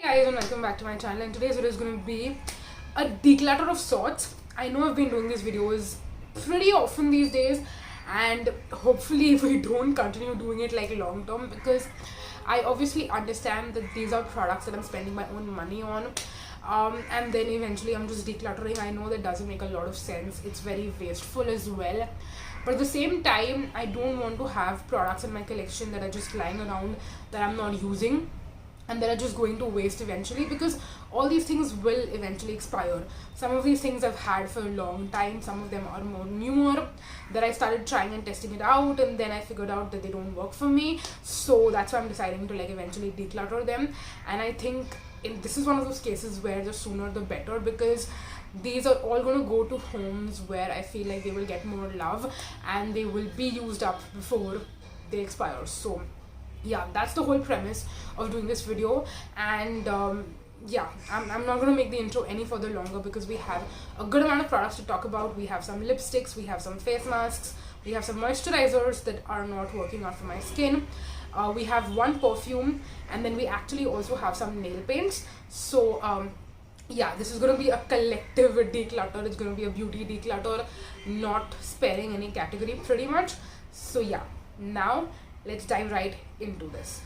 Hey guys, and welcome back to my channel, and today's video is going to be a declutter of sorts. I know I've been doing these videos pretty often these days, and hopefully if we don't continue doing it like long term, because I obviously understand that these are products that I'm spending my own money on, and then eventually I'm just decluttering. I know that doesn't make a lot of sense. It's very wasteful as well, but at the same time I don't want to have products in my collection that are just lying around that I'm not using and that are just going to waste eventually, because all these things will eventually expire. Some of these things I've had for a long time, some of them are more newer that I started trying and testing it out, and then I figured out that they don't work for me, so that's why I'm deciding to like eventually declutter them. And I think this is one of those cases where the sooner the better, because these are all going to go to homes where I feel like they will get more love and they will be used up before they expire. So yeah, that's the whole premise of doing this video. And yeah, I'm not going to make the intro any further longer, because we have a good amount of products to talk about. We have some lipsticks, we have some face masks, we have some moisturizers that are not working out for my skin, we have one perfume, and then we actually also have some nail paints. So yeah, this is going to be a collective declutter. It's going to be a beauty declutter, not sparing any category pretty much. So yeah, now let's dive right into this.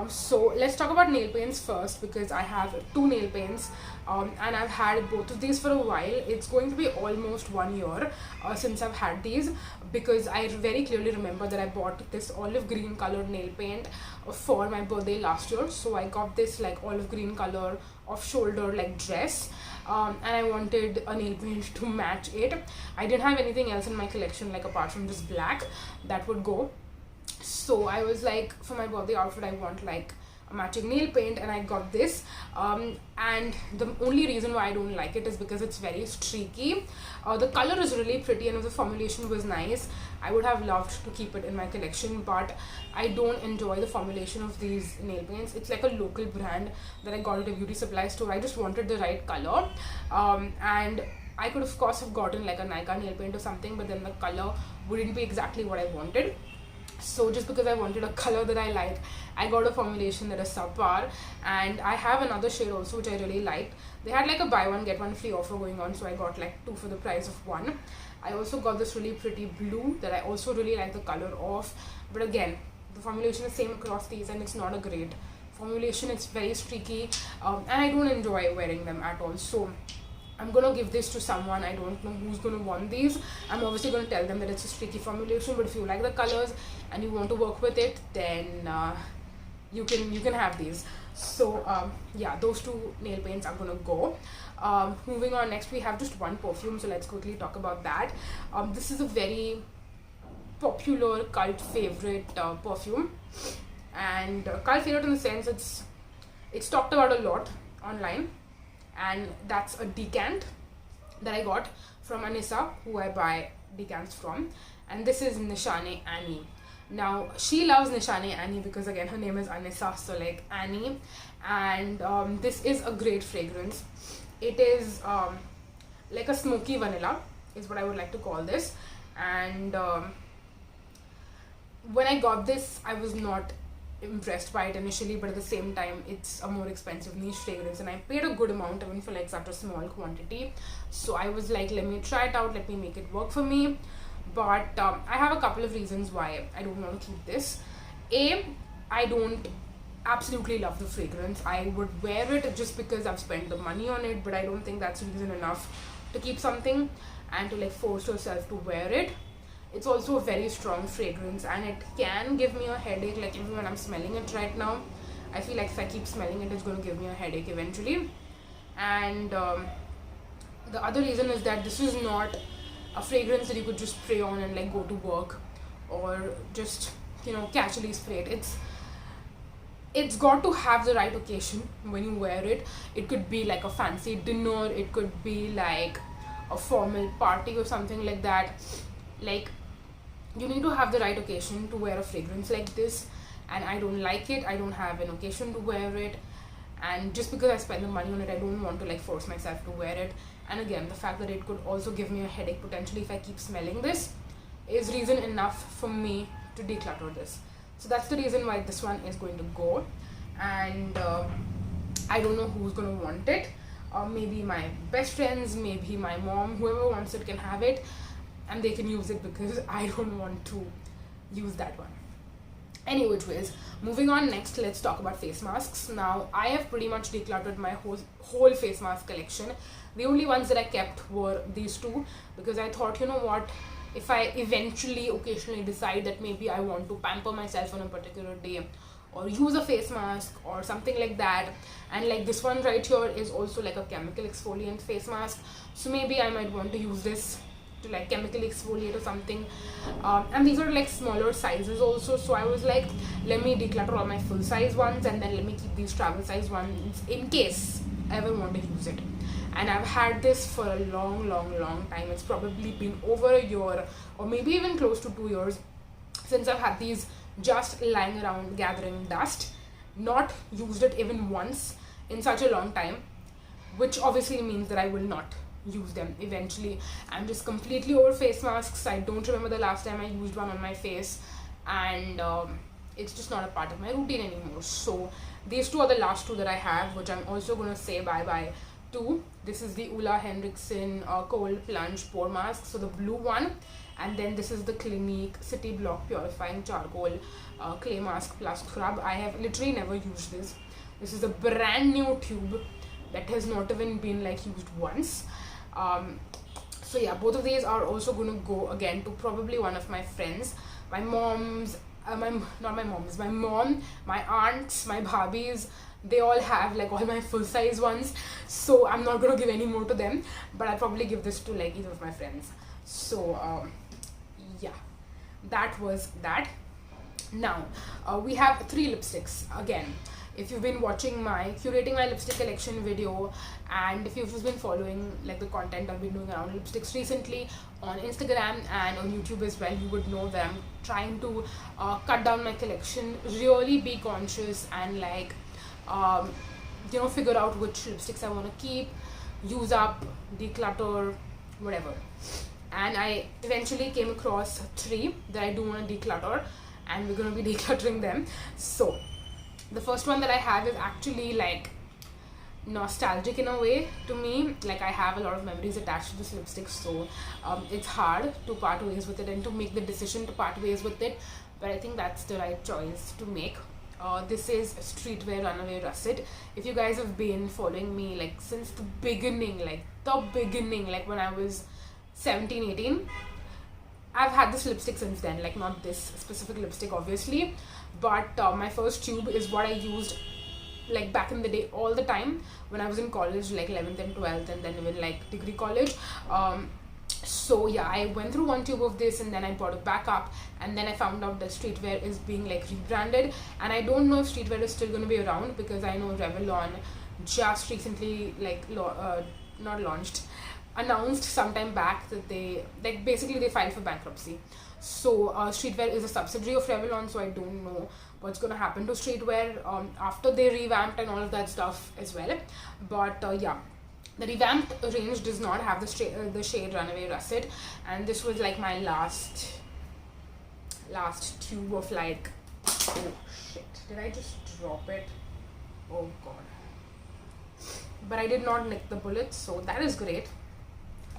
So let's talk about nail paints first, because I have two nail paints, and I've had both of these for a while. It's going to be almost 1 year since I've had these, because I very clearly remember that I bought this olive green colored nail paint for my birthday last year. So I got this like olive green color off shoulder like dress, and I wanted a nail paint to match it. I didn't have anything else in my collection, like apart from just black, that would go. So I was like, for my birthday outfit I want like a matching nail paint, and I got this, and the only reason why I don't like it is because it's very streaky. The color is really pretty, and if the formulation was nice I would have loved to keep it in my collection, but I don't enjoy the formulation of these nail paints. It's like a local brand that I got at a beauty supply store. I just wanted the right color, and I could of course have gotten like a Nika nail paint or something, but then the color wouldn't be exactly what I wanted. So just because I wanted a color that I like, I got a formulation that is subpar. And I have another shade also which I really liked. They had like a buy one get one free offer going on, so I got like two for the price of one. I also got this really pretty blue that I also really like the color of, but again the formulation is same across these and it's not a great formulation. It's very streaky, and I don't enjoy wearing them at all. So I'm gonna give this to someone. I don't know who's gonna want these. I'm obviously gonna tell them that it's a streaky formulation, but if you like the colors and you want to work with it, then you can have these. So yeah, those two nail paints are gonna go. Moving on, next we have just one perfume, so let's quickly talk about that. This is a very popular cult favorite perfume, and cult favorite in the sense it's talked about a lot online, and that's a decant that I got from Anissa, who I buy decants from, and this is Nishane Annie. Now she loves Nishane Annie because again her name is Anissa, so like Annie, and this is a great fragrance. It is like a smoky vanilla is what I would like to call this, and when I got this I was not impressed by it initially, but at the same time it's a more expensive niche fragrance and I paid a good amount even for like such a small quantity. So I was like, let me try it out, let me make it work for me. But I have a couple of reasons why I don't want to keep this. I don't absolutely love the fragrance. I would wear it just because I've spent the money on it, but I don't think that's reason enough to keep something and to like force yourself to wear it. It's also a very strong fragrance and it can give me a headache. Like even when I'm smelling it right now, I feel like if I keep smelling it, it's going to give me a headache eventually. And the other reason is that this is not a fragrance that you could just spray on and like go to work or just, you know, casually spray it. It's got to have the right occasion when you wear it. It could be like a fancy dinner, it could be like a formal party or something like that. Like, you need to have the right occasion to wear a fragrance like this, and I don't like it. I don't have an occasion to wear it, and just because I spend the money on it, I don't want to like force myself to wear it. And again, the fact that it could also give me a headache potentially if I keep smelling this is reason enough for me to declutter this. So that's the reason why this one is going to go. And I don't know who's gonna want it. Maybe my best friends, maybe my mom, whoever wants it can have it, and they can use it because I don't want to use that one. Any which ways, moving on, next let's talk about face masks. Now I have pretty much decluttered my whole face mask collection. The only ones that I kept were these two, because I thought, you know what, if I eventually occasionally decide that maybe I want to pamper myself on a particular day or use a face mask or something like that, and like this one right here is also like a chemical exfoliant face mask, so maybe I might want to use this to like chemically exfoliate or something. And these are like smaller sizes also, so I was like, let me declutter all my full size ones and then let me keep these travel size ones in case I ever want to use it. And I've had this for a long time. It's probably been over a year or maybe even close to 2 years since I've had these just lying around gathering dust, not used it even once in such a long time, which obviously means that I will not use them eventually. I'm just completely over face masks. I don't remember the last time I used one on my face, and it's just not a part of my routine anymore. So these two are the last two that I have, which I'm also going to say bye bye to. This is the Ulla Henriksen cold plunge pore mask, so the blue one, and then this is the Clinique City Block purifying charcoal clay mask plus scrub. I have literally never used this. This is a brand new tube that has not even been like used once. So yeah, both of these are also going to go again to probably one of my friends, my mom's, my mom, my aunts, my bhabis. They all have like all my full size ones, so I'm not going to give any more to them, but I'll probably give this to like either of my friends. So yeah, that was that. Now we have 3 lipsticks again. If you've been watching my curating my lipstick collection video, and if you've just been following like the content I've been doing around lipsticks recently on Instagram and on YouTube as well, you would know that I'm trying to cut down my collection, really be conscious and like you know, figure out which lipsticks I want to keep, use up, declutter, whatever. And I eventually came across 3 that I do want to declutter, and we're going to be decluttering them. So the first one that I have is actually like nostalgic in a way to me. Like I have a lot of memories attached to this lipstick, so it's hard to part ways with it and to make the decision to part ways with it, but I think that's the right choice to make. This is Streetwear Runaway Russet. If you guys have been following me like since the beginning, like when I was 17, 18, I've had this lipstick since then, like not this specific lipstick obviously, but my first tube is what I used like back in the day all the time when I was in college, like 11th and 12th, and then even like degree college. So yeah, I went through 1 tube of this and then I bought it back up, and then I found out that Streetwear is being like rebranded, and I don't know if Streetwear is still going to be around, because I know Revlon just recently like announced sometime back that they like basically they filed for bankruptcy. So Streetwear is a subsidiary of Revlon, so I don't know what's going to happen to Streetwear after they revamped and all of that stuff as well. But yeah, the revamped range does not have the shade Runaway Russet, and this was like my last tube of like, oh shit, did I just drop it? Oh god. But I did not nick the bullet, so that is great.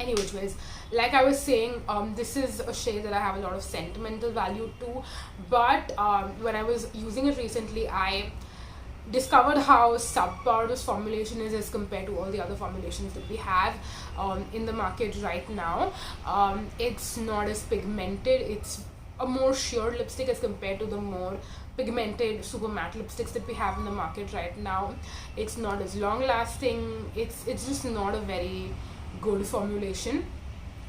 Anyways, like I was saying, this is a shade that I have a lot of sentimental value to, but when I was using it recently, I discovered how subpar this formulation is as compared to all the other formulations that we have in the market right now. It's not as pigmented, it's a more sheer lipstick as compared to the more pigmented super matte lipsticks that we have in the market right now. It's not as long lasting, it's just not a very good formulation.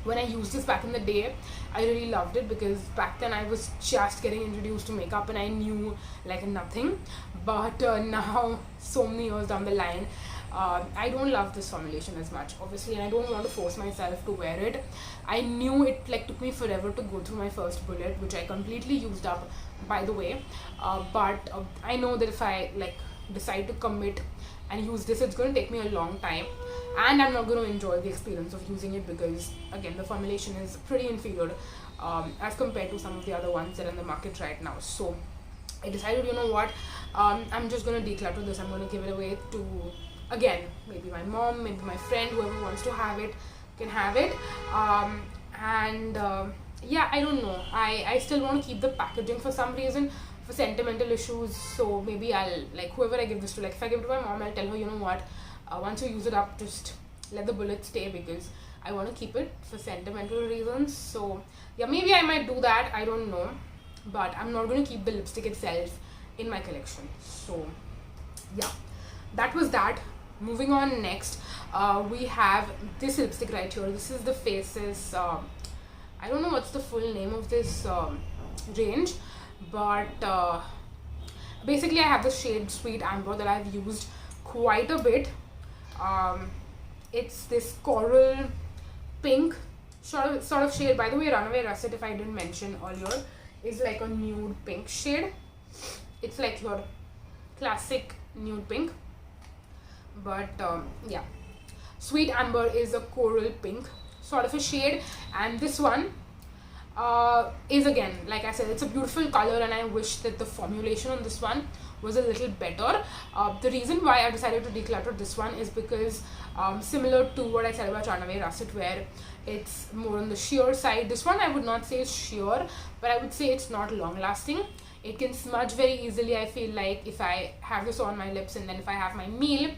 When I used this back in the day, I really loved it because back then I was just getting introduced to makeup and I knew like nothing. But now, so many years down the line, I don't love this formulation as much, obviously, and I don't want to force myself to wear it. I knew it like took me forever to go through my first bullet, which I completely used up, by the way. But I know that if I like decide to commit and use this, it's going to take me a long time, and I'm not going to enjoy the experience of using it because again the formulation is pretty inferior as compared to some of the other ones that are in the market right now. So I decided, you know what, I'm just gonna declutter this. I'm gonna give it away to, again, maybe my mom, maybe my friend, whoever wants to have it can have it. And yeah, I don't know. I still want to keep the packaging for some reason, for sentimental issues. So maybe I'll, like, whoever I give this to, like if I give it to my mom, I'll tell her, you know what, once you use it up, just let the bullet stay, because I want to keep it for sentimental reasons. So yeah, maybe I might do that, I don't know, but I'm not going to keep the lipstick itself in my collection. So yeah, that was that. Moving on, next we have this lipstick right here. This is the Faces, I don't know what's the full name of this range, but basically I have the shade Sweet Amber that I've used quite a bit. It's this coral pink sort of shade. By the way, Runaway Russet, if I didn't mention earlier, is like a nude pink shade. It's like your classic nude pink, but yeah, Sweet Amber is a coral pink sort of a shade, and this one is, again, like I said, it's a beautiful color, and I wish that the formulation on this one was a little better. The reason why I decided to declutter this one is because similar to what I said about Runaway Russet, where it's more on the sheer side, this one I would not say is sheer, but I would say it's not long lasting. It can smudge very easily. I feel like if I have this on my lips and then if I have my meal,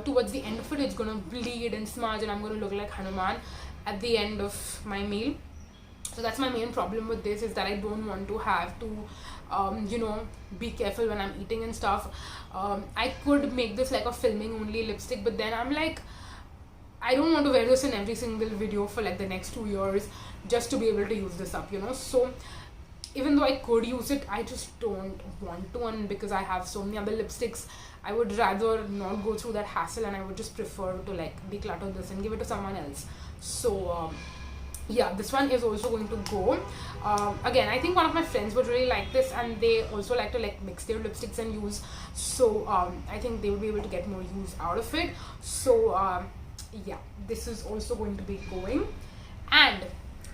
towards the end of it, it's gonna bleed and smudge, and I'm gonna look like Hanuman at the end of my meal. So that's my main problem with this, is that I don't want to have to you know, be careful when I'm eating and stuff. I could make this like a filming only lipstick, but then I'm like, I don't want to wear this in every single video for like the next 2 years just to be able to use this up, you know. So even though I could use it, I just don't want to, and because I have so many other lipsticks, I would rather not go through that hassle, and I would just prefer to like declutter this and give it to someone else. So yeah, this one is also going to go. Again, I think one of my friends would really like this, and they also like to like mix their lipsticks and use, so I think they will be able to get more use out of it. So yeah, this is also going to be going. And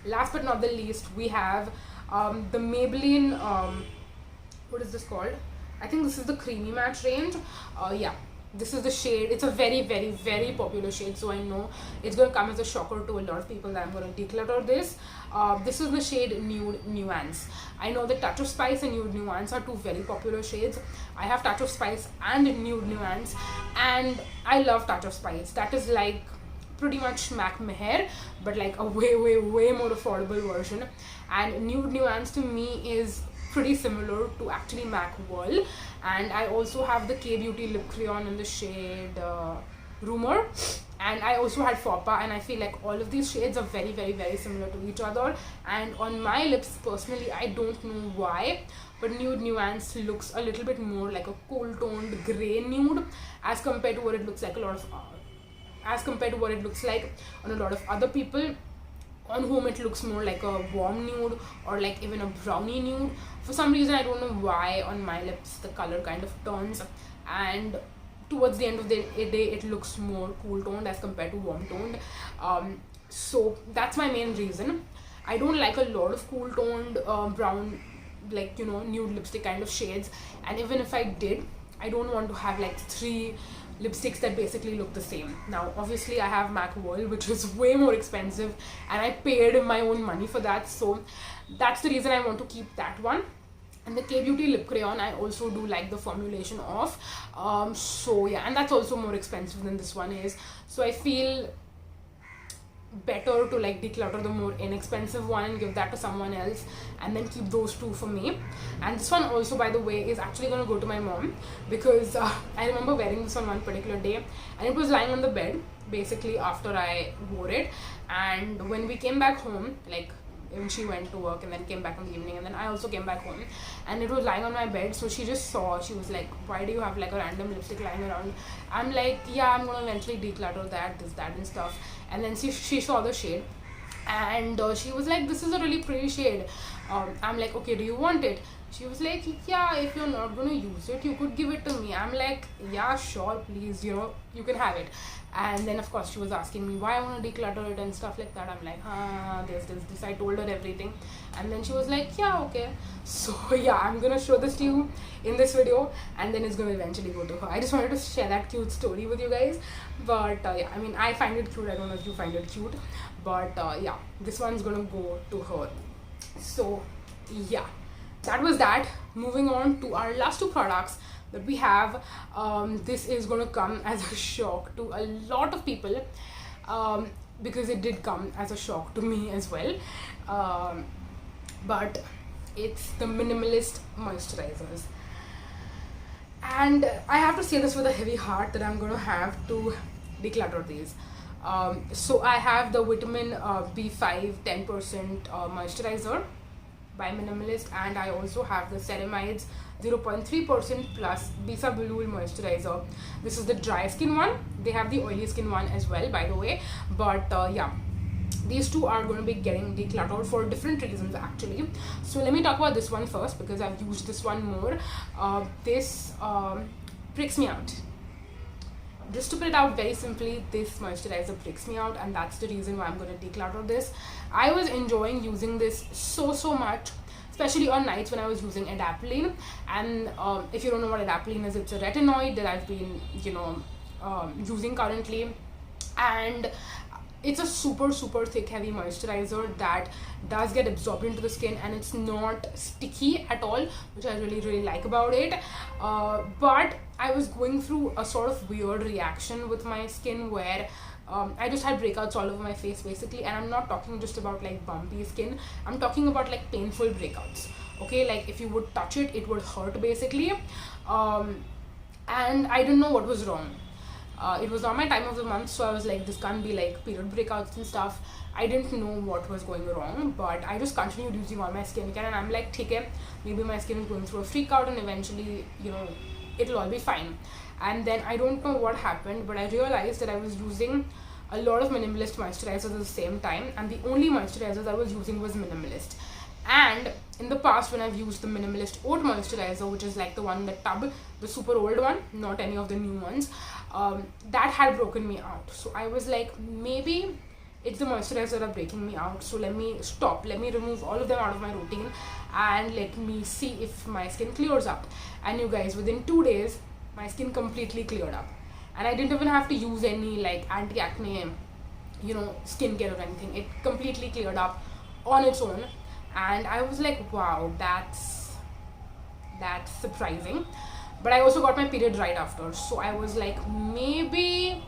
last but not the least, we have the Maybelline, what is this called? I think this is the Creamy Matte range. Yeah, this is the shade. It's a very, very, very popular shade, so I know it's going to come as a shocker to a lot of people that I'm going to declutter this. This is the shade Nude Nuance. I know that Touch of Spice and Nude Nuance are two very popular shades. I have Touch of Spice and Nude Nuance, and I love Touch of Spice. That is like pretty much MAC Meher, but like a way, way, way more affordable version. And Nude Nuance to me is pretty similar to actually MAC Whirl. And I also have the K Beauty Lip Crayon in the shade Rumor, and I also had Faux Pas, and I feel like all of these shades are very, very, very similar to each other. And on my lips personally, I don't know why, but Nude Nuance looks a little bit more like a cool toned grey nude as compared to what it looks like on a lot of other people, on whom it looks more like a warm nude or like even a brownie nude. For some reason, I don't know why, on my lips the color kind of turns, and towards the end of the day it looks more cool toned as compared to warm toned. So that's my main reason. I don't like a lot of cool toned brown, like, you know, nude lipstick kind of shades, and even if I did, I don't want to have like 3 lipsticks that basically look the same. Now obviously I have MAC Whirl, which is way more expensive, and I paid my own money for that, so that's the reason I want to keep that one. And the K Beauty Lip Crayon, I also do like the formulation of, so yeah, and that's also more expensive than this one is, so I feel better to like declutter the more inexpensive one and give that to someone else, and then keep those 2 for me. And this one also, by the way, is actually going to go to my mom, because I remember wearing this on one particular day, and it was lying on the bed basically after I wore it. And when we came back home, like when she went to work and then came back in the evening, and then I also came back home, and it was lying on my bed, so she just saw, she was like, why do you have like a random lipstick lying around? I'm like, yeah, I'm gonna eventually declutter that, this, that and stuff. And then she saw the shade, and she was like, this is a really pretty shade. I'm like, okay, do you want it? She was like, yeah, if you're not gonna use it, you could give it to me. I'm like, yeah, sure, please, you can have it. And then of course she was asking me why I want to declutter it and stuff like that. I'm like, this. I told her everything, and then she was like, yeah, okay. So yeah, I'm gonna show this to you in this video, and then it's gonna eventually go to her. I just wanted to share that cute story with you guys. But yeah, I mean, I find it cute. I don't know if you find it cute, but yeah, this one's gonna go to her. So yeah, that was that. Moving on to our last two products that we have. This is going to come as a shock to a lot of people, because it did come as a shock to me as well. But it's the minimalist moisturizers, and I have to say this with a heavy heart that I'm going to have to declutter these. So I have the vitamin B5 10% moisturizer by Minimalist, and I also have the ceramides 0.3% plus Bisa Bulul moisturizer. This is the dry skin one. They have the oily skin one as well, by the way. But yeah, these two are going to be getting decluttered for different reasons actually. So let me talk about this one first, because I've used this one more. This pricks me out. Just to put it out very simply, this moisturizer pricks me out, and that's the reason why I'm going to declutter this. I was enjoying using this so much, especially on nights when I was using adapalene. And if you don't know what adapalene is, it's a retinoid that I've been using currently, and it's a super thick heavy moisturizer that does get absorbed into the skin, and it's not sticky at all, which I really like about it. But I was going through a sort of weird reaction with my skin where I just had breakouts all over my face basically. And I'm not talking just about like bumpy skin, I'm talking about like painful breakouts. Okay, like if you would touch it, it would hurt basically. And I didn't know what was wrong. It was not my time of the month, so I was like, this can't be like period breakouts and stuff. I didn't know what was going wrong, but I just continued using all my skincare, and I'm like, okay, maybe my skin is going through a freak out, and eventually, it'll all be fine. And then I don't know what happened, but I realized that I was using a lot of minimalist moisturizers at the same time, and the only moisturizers I was using was minimalist. And in the past, when I've used the minimalist oat moisturizer, which is like the one in the tub, the super old one, not any of the new ones, that had broken me out. So I was like, maybe it's the moisturizer that are breaking me out, so let me stop, let me remove all of them out of my routine, and let me see if my skin clears up. And you guys, within 2 days my skin completely cleared up, and I didn't even have to use any like anti-acne skincare or anything. It completely cleared up on its own, and I was like, wow, that's surprising. But I also got my period right after, so I was like, maybe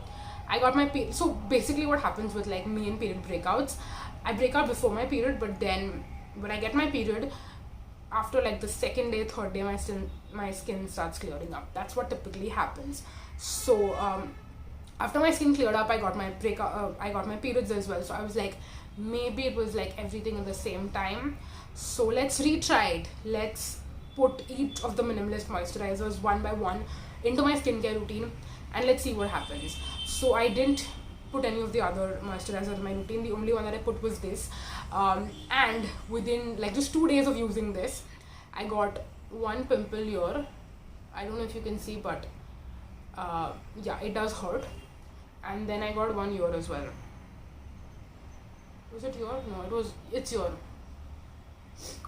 I got my period. So basically what happens with like me and period breakouts, I break out before my period, but then when I get my period, after like the second day, third day, my skin starts clearing up. That's what typically happens. So after my skin cleared up, I got my I got my periods as well. So I was like, maybe it was like everything at the same time. So let's retry it. Let's put each of the minimalist moisturizers one by one into my skincare routine, and let's see what happens. So I didn't put any of the other moisturizers in my routine. The only one that I put was this, and within like just 2 days of using this, I got one pimple here. I don't know if you can see, but yeah, it does hurt. And then I got one here as well. Was it here? No, it's here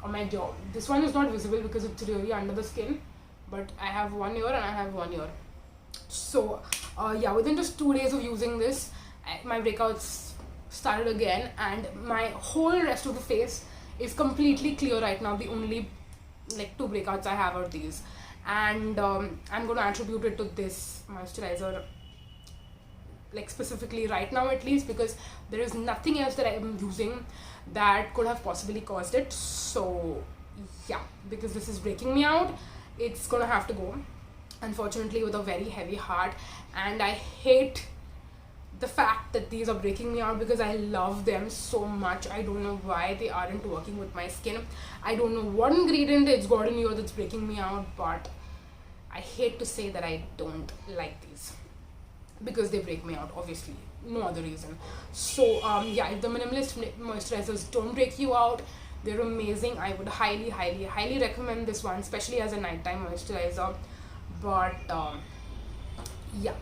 on my jaw. This one is not visible because it's really under the skin, but I have one here and I have one here. So yeah, within just 2 days of using this, my breakouts started again, and my whole rest of the face is completely clear right now. The only like 2 breakouts I have are these, and I'm going to attribute it to this moisturizer, like specifically right now at least, because there is nothing else that I am using that could have possibly caused it. So yeah, because this is breaking me out, it's gonna have to go, unfortunately, with a very heavy heart. And I hate the fact that these are breaking me out because I love them so much. I don't know why they aren't working with my skin. I don't know what ingredient it's got in here that's breaking me out, but I hate to say that I don't like these because they break me out, obviously, no other reason. So yeah, if the minimalist moisturizers don't break you out, They're amazing. I would highly recommend this one, especially as a nighttime moisturizer. But yeah,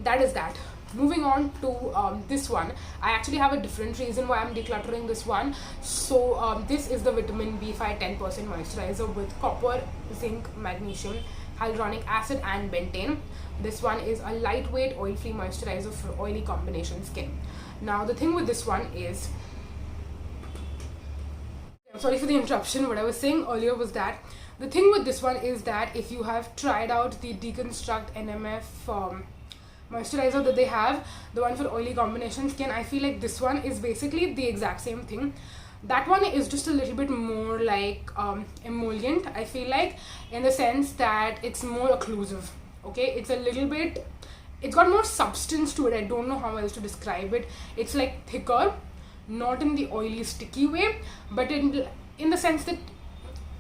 that is that. Moving on to this one, I actually have a different reason why I'm decluttering this one. So this is the vitamin B5 10% moisturizer with copper, zinc, magnesium, hyaluronic acid and bentane. This one is a lightweight oil-free moisturizer for oily combination skin. Now the thing with this one is, I'm sorry for the interruption. What I was saying earlier was that the thing with this one is that if you have tried out the Deconstruct NMF moisturizer that they have, the one for oily combination skin, I feel like this one is basically the exact same thing. That one is just a little bit more like emollient, I feel like, in the sense that it's more occlusive. Okay, it's a little bit, it's got more substance to it. I don't know how else to describe it. It's like thicker, not in the oily sticky way, but in the sense that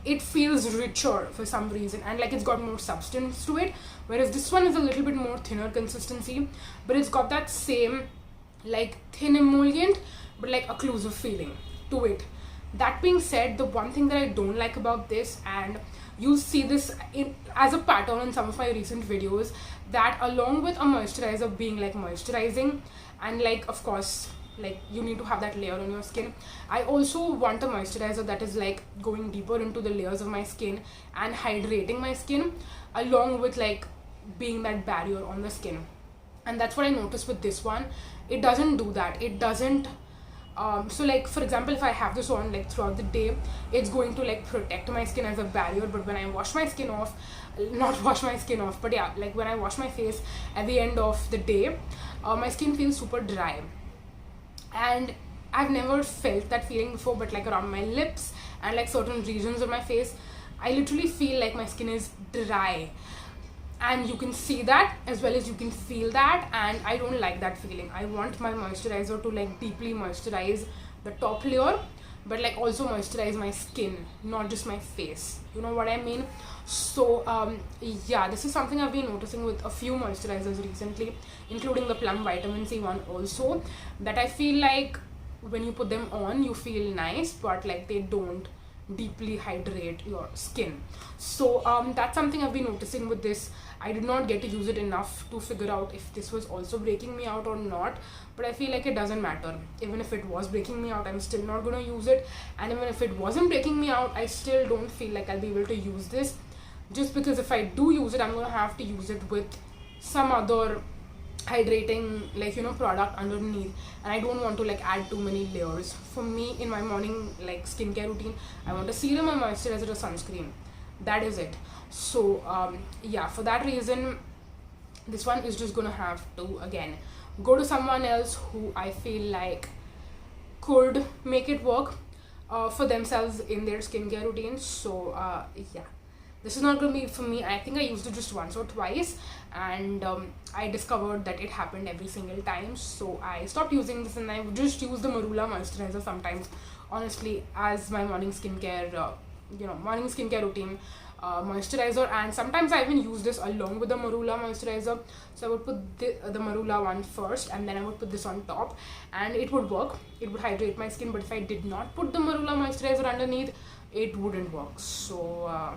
it feels richer for some reason, and like it's got more substance to it, whereas this one is a little bit more thinner consistency, but it's got that same like thin emollient but like occlusive feeling to it. That being said, the one thing that I don't like about this, and you'll see this as a pattern in some of my recent videos, that along with a moisturizer being like moisturizing and like of course like you need to have that layer on your skin, I also want a moisturizer that is like going deeper into the layers of my skin and hydrating my skin, along with like being that barrier on the skin. And that's what I noticed with this one. It doesn't do that. It doesn't so like for example, if I have this on like throughout the day, it's going to like protect my skin as a barrier, but when I wash my skin off, not wash my skin off, but yeah, like when I wash my face at the end of the day, my skin feels super dry. And I've never felt that feeling before, but like around my lips and like certain regions of my face, I literally feel like my skin is dry, and you can see that as well as you can feel that, and I don't like that feeling. I want my moisturizer to like deeply moisturize the top layer, but like also moisturize my skin, not just my face, you know what I mean? So yeah, this is something I've been noticing with a few moisturizers recently, including the Plum Vitamin C one also, that I feel like when you put them on you feel nice, but like they don't deeply hydrate your skin. So that's something I've been noticing with this. I did not get to use it enough to figure out if this was also breaking me out or not, but I feel like it doesn't matter. Even if it was breaking me out, I'm still not gonna use it, and even if it wasn't breaking me out, I still don't feel like I'll be able to use this, just because if I do use it, I'm gonna have to use it with some other hydrating like product underneath, and I don't want to like add too many layers. For me, in my morning like skincare routine, I want a serum, a moisturizer, a sunscreen. That is it. So yeah, for that reason, this one is just gonna have to again go to someone else who I feel like could make it work for themselves in their skincare routine. So yeah, this is not going to be for me. I think I used it just once or twice, and I discovered that it happened every single time, so I stopped using this, and I would just use the Marula moisturizer sometimes, honestly, as my morning skincare morning skincare routine moisturizer. And sometimes I even use this along with the Marula moisturizer. So I would put the Marula one first, and then I would put this on top, and it would work. It would hydrate my skin. But if I did not put the Marula moisturizer underneath, it wouldn't work. So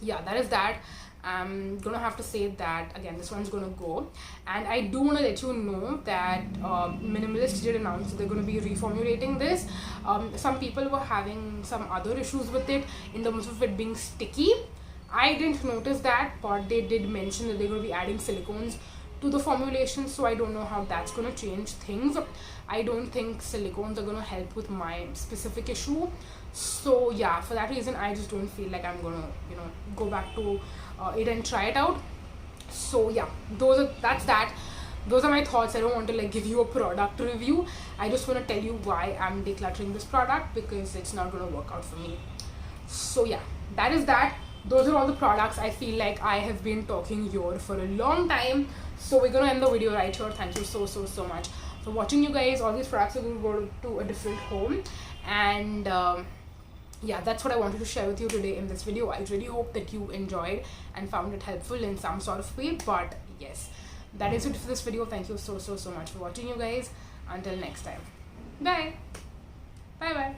yeah, that is that. I'm gonna have to say that again, this one's gonna go. And I do want to let you know that Minimalist did announce that they're going to be reformulating this. Some people were having some other issues with it in terms of it being sticky. I didn't notice that, but they did mention that they're going to be adding silicones to the formulation, so I don't know how that's going to change things. I don't think silicones are going to help with my specific issue. So yeah, for that reason, I just don't feel like I'm going to go back to it and try it out. So yeah, that's that. Those are my thoughts. I don't want to like give you a product review. I just want to tell you why I'm decluttering this product, because it's not going to work out for me. So yeah, that is that. Those are all the products. I feel like I have been talking here for a long time, so we're gonna end the video right here. Thank you so much for watching, you guys. All these products are going to go to a different home, and yeah, that's what I wanted to share with you today in this video. I really hope that you enjoyed and found it helpful in some sort of way. But yes, that is it for this video. Thank you so much for watching, you guys. Until next time, bye bye.